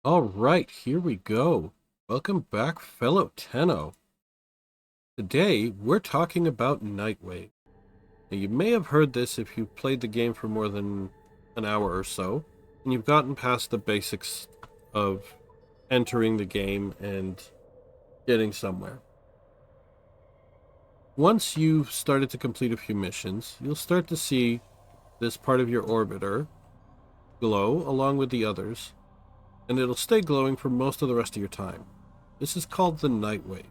All right, here we go. Welcome back, fellow Tenno. Today, we're talking about Nightwave. Now, you may have heard this if you've played the game for more than an hour or so, and you've gotten past the basics of entering the game and getting somewhere. Once you've started to complete a few missions, you'll start to see this part of your orbiter glow along with the others, and it'll stay glowing for most of the rest of your time. This is called the Nightwave.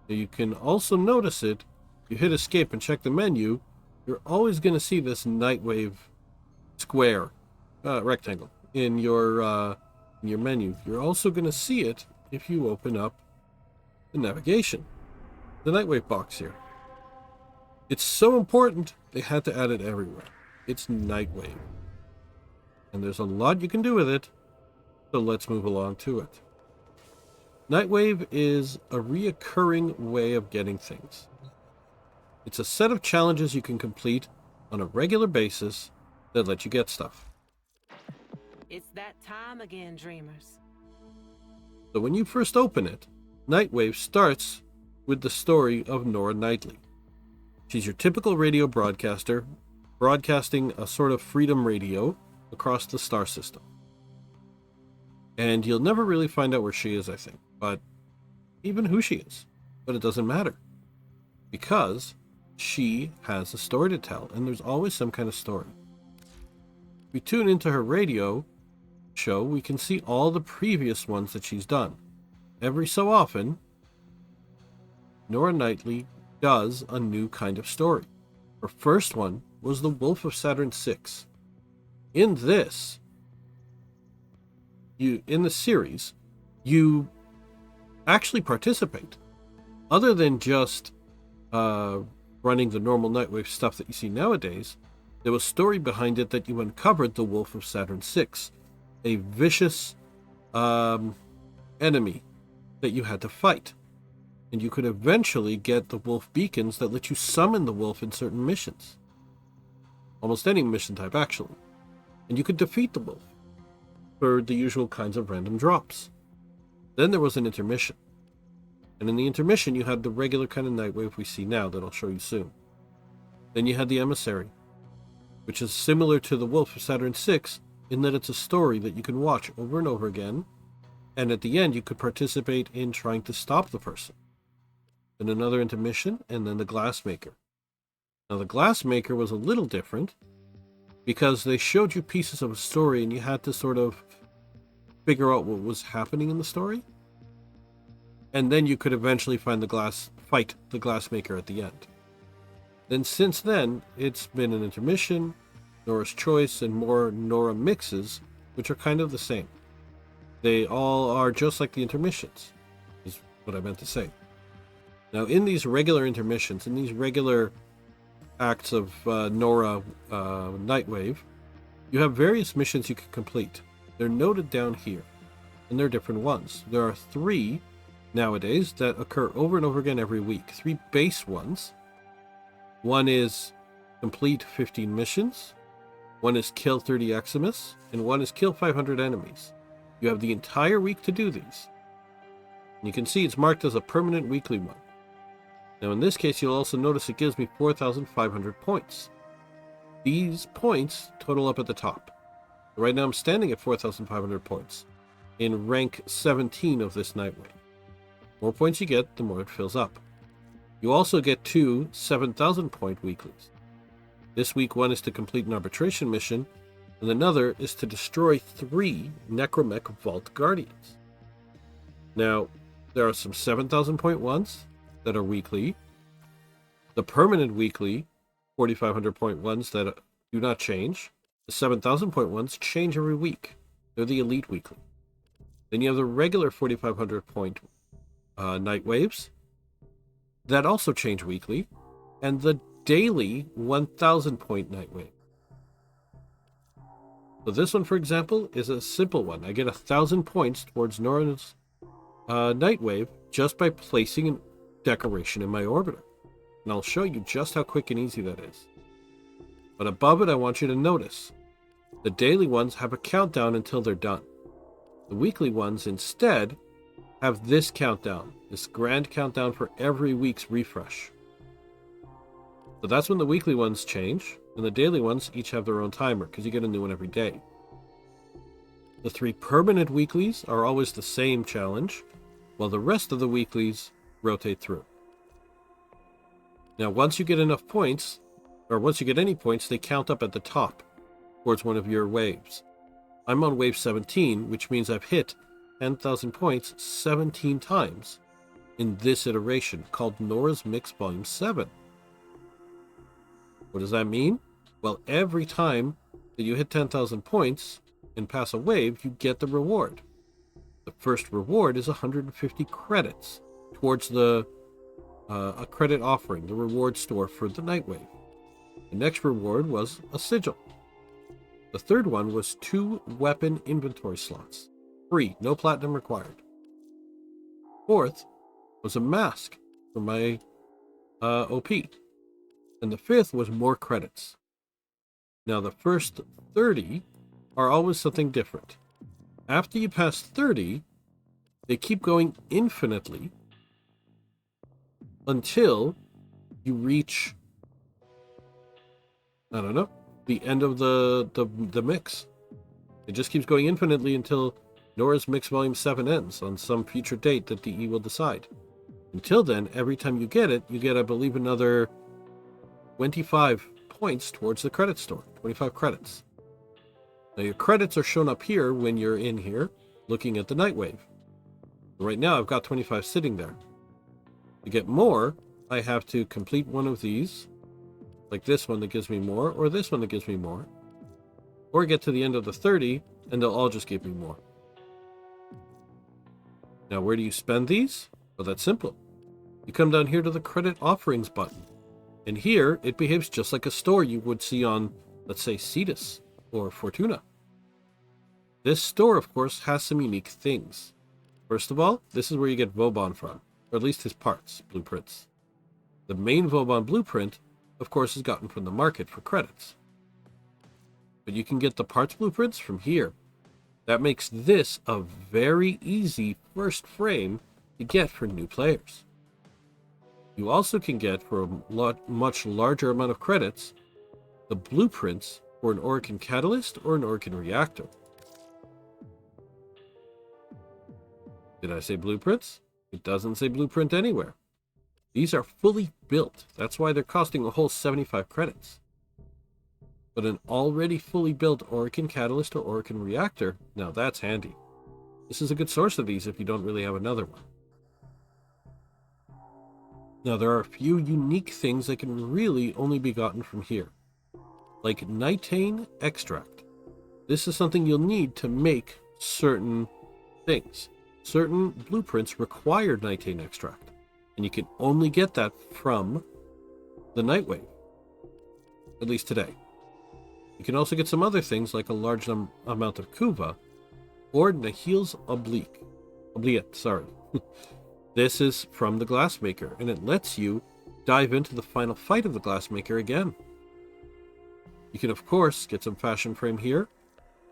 You can also notice it. You hit escape and check the menu, you're always going to see this Nightwave square, rectangle in your menu. You're also going to see it if you open up the navigation, the Nightwave box here. It's so important they had to add it everywhere. It's Nightwave, and there's a lot you can do with it. So let's move along to it. Nightwave is a reoccurring way of getting things. It's a set of challenges you can complete on a regular basis that let you get stuff. It's that time again, dreamers. So when you first open it, Nightwave starts with the story of Nora Knightley. She's your typical radio broadcaster, broadcasting a sort of freedom radio across the star system. And you'll never really find out where she is, I think, but even who she is. But it doesn't matter, because she has a story to tell, and there's always some kind of story. If we tune into her radio show, we can see all the previous ones that she's done. Every so often, Nora Knightley does a new kind of story. Her first one was The Wolf of Saturn VI. In this, in the series, you actually participate. Other than just running the normal Nightwave stuff that you see nowadays, there was story behind it that you uncovered the Wolf of Saturn VI, a vicious enemy that you had to fight. And you could eventually get the wolf beacons that let you summon the wolf in certain missions. Almost any mission type, actually. And you could defeat the wolf for the usual kinds of random drops. Then there was an intermission. And in the intermission, you had the regular kind of Nightwave we see now that I'll show you soon. Then you had the Emissary, which is similar to the Wolf of Saturn VI in that it's a story that you can watch over and over again, and at the end you could participate in trying to stop the person. Then another intermission, and then the Glassmaker. Now the Glassmaker was a little different, because they showed you pieces of a story and you had to sort of figure out what was happening in the story. And then you could eventually fight the Glassmaker at the end. Then since then, it's been an intermission, Nora's Choice, and more Nora mixes, which are kind of the same. They all are just like the intermissions, is what I meant to say. Now in these regular intermissions, in these regular acts of Nora Nightwave, you have various missions you can complete. They're noted down here, and they're different ones. There are 3 nowadays that occur over and over again every week. 3 base ones. One is complete 15 missions, one is kill 30 Eximus, and one is kill 500 enemies. You have the entire week to do these. And you can see it's marked as a permanent weekly one. Now in this case, you'll also notice it gives me 4,500 points. These points total up at the top. Right now I'm standing at 4,500 points in rank 17 of this Nightwave. The more points you get, the more it fills up. You also get 2 7,000 point weeklies. This week one is to complete an arbitration mission, and another is to destroy 3 Necromech Vault Guardians. Now, there are some 7,000 point ones that are weekly. The permanent weekly 4,500 point ones that do not change. The 7,000 point ones change every week. They're the elite weekly. Then you have the regular 4,500 point Nightwaves that also change weekly, and the daily 1,000 point Nightwave. So this one, for example, is a simple one. I get 1,000 points towards Nora's Nightwave just by placing a decoration in my orbiter. And I'll show you just how quick and easy that is. But above it, I want you to notice the daily ones have a countdown until they're done. The weekly ones instead have this countdown, this grand countdown for every week's refresh. So that's when the weekly ones change, and the daily ones each have their own timer, because you get a new one every day. The 3 permanent weeklies are always the same challenge, while the rest of the weeklies rotate through. Now, once you get enough points, or once you get any points, they count up at the top towards one of your waves. I'm on wave 17, which means I've hit 10,000 points 17 times in this iteration called Nora's Mix Volume 7. What does that mean? Well, every time that you hit 10,000 points and pass a wave, you get the reward. The first reward is 150 credits towards a credit offering, the reward store for the Nightwave. The next reward was a sigil. The third one was 2 weapon inventory slots. Free, no platinum required. Fourth was a mask for my OP. And the fifth was more credits. Now the first 30 are always something different. After you pass 30, they keep going infinitely until you reach, I don't know, the end of the mix. It just keeps going infinitely until Nora's Mix Volume 7 ends on some future date that DE will decide. Until then, every time you get it, you get, I believe, another 25 points towards the credit store. 25 credits. Now your credits are shown up here when you're in here looking at the Nightwave. Right now I've got 25 sitting there. To get more, I have to complete one of these, like this one that gives me more, or this one that gives me more, or get to the end of the 30 and they'll all just give me more. Now where do you spend these? Well, that's simple. You come down here to the credit offerings button, and here it behaves just like a store you would see on, let's say, Cetus or Fortuna. This store, of course, has some unique things. First of all, this is where you get Vauban from, or at least his parts, blueprints. The main Vauban blueprint, of course, is gotten from the market for credits. But you can get the parts blueprints from here. That makes this a very easy first frame to get for new players. You also can get, for a much larger amount of credits, the blueprints for an Orokin Catalyst or an Orokin Reactor. Did I say blueprints? It doesn't say blueprint anywhere. These are fully built. That's why they're costing a whole 75 credits. But an already fully built Orokin Catalyst or Orokin Reactor, now that's handy. This is a good source of these if you don't really have another one. Now there are a few unique things that can really only be gotten from here, like Nitane Extract. This is something you'll need to make certain things. Certain blueprints require Nitane Extract, and you can only get that from the Nightwave, at least today. You can also get some other things like a large amount of Kuva or Nahil's Oblique. This is from the Glassmaker, and it lets you dive into the final fight of the Glassmaker again. You can, of course, get some fashion frame here,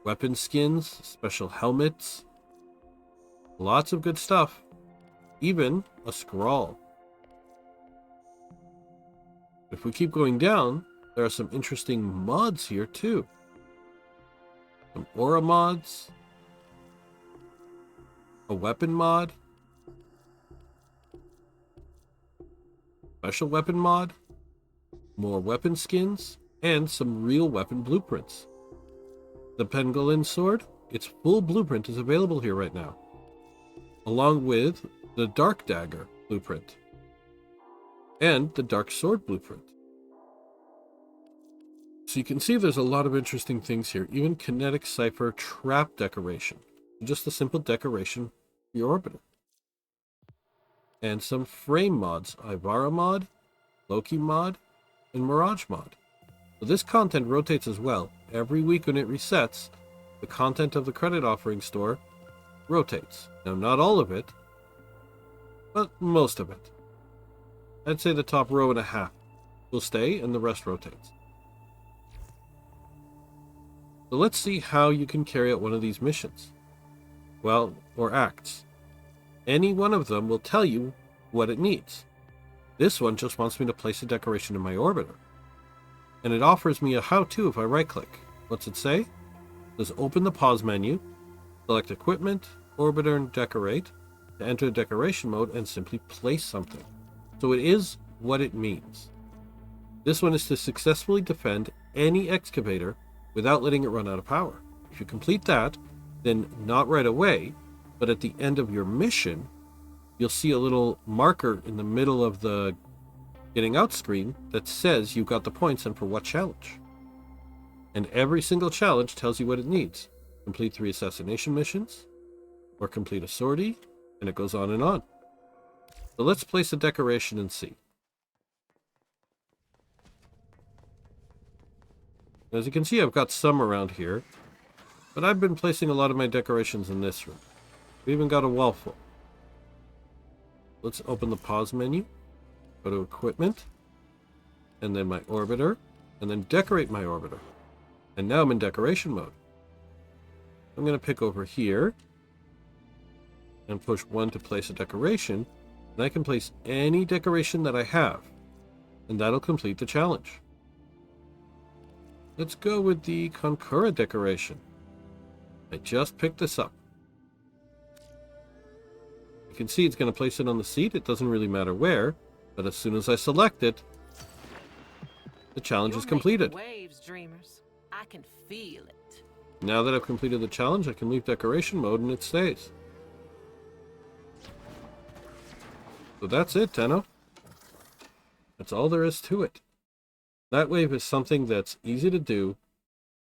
weapon skins, special helmets, lots of good stuff, even a scroll. If we keep going down, there are some interesting mods here too. Some aura mods, a weapon mod, special weapon mod, more weapon skins, and some real weapon blueprints. The Pangolin sword, its full blueprint is available here right now, along with the Dark Dagger blueprint and the Dark Sword blueprint. So you can see there's a lot of interesting things here, even Kinetic Cipher trap decoration, just a simple decoration for your orbiter. And some frame mods, Ivara mod, Loki mod, and Mirage mod. So this content rotates as well. Every week when it resets, the content of the credit offering store rotates. Now, not all of it, but most of it. I'd say the top row and a half will stay and the rest rotates. So let's see how you can carry out one of these missions. well, or acts. Any one of them will tell you what it needs. This one just wants me to place a decoration in my orbiter. And it offers me a how-to if I right-click. What's it say? It says open the pause menu, select equipment, orbiter, and decorate to enter decoration mode and simply place something. So it is what it means. This one is to successfully defend any excavator without letting it run out of power. If you complete that, then not right away, but at the end of your mission, you'll see a little marker in the middle of the getting out screen that says you got the points and for what challenge. And every single challenge tells you what it needs. Complete 3 assassination missions, or complete a sortie, and it goes on and on. So let's place a decoration and see. As you can see, I've got some around here, but I've been placing a lot of my decorations in this room. We even got a wall full. Let's open the pause menu, go to equipment, and then my orbiter, and then decorate my orbiter. And now I'm in decoration mode. I'm going to pick over here and push 1 to place a decoration, and I can place any decoration that I have, and that'll complete the challenge. Let's go with the Concura decoration. I just picked this up. You can see it's going to place it on the seat. It doesn't really matter where, but as soon as I select it, the challenge is completed. Waves, dreamers. I can feel it. Now that I've completed the challenge, I can leave decoration mode and it stays. So that's it, Tenno. That's all there is to it. Nightwave is something that's easy to do,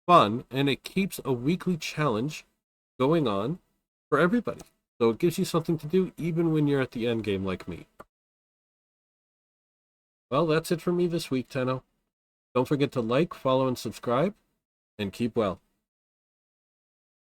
fun, and it keeps a weekly challenge going on for everybody. So it gives you something to do even when you're at the end game like me. Well, that's it for me this week, Tenno. Don't forget to like, follow, and subscribe, and keep well.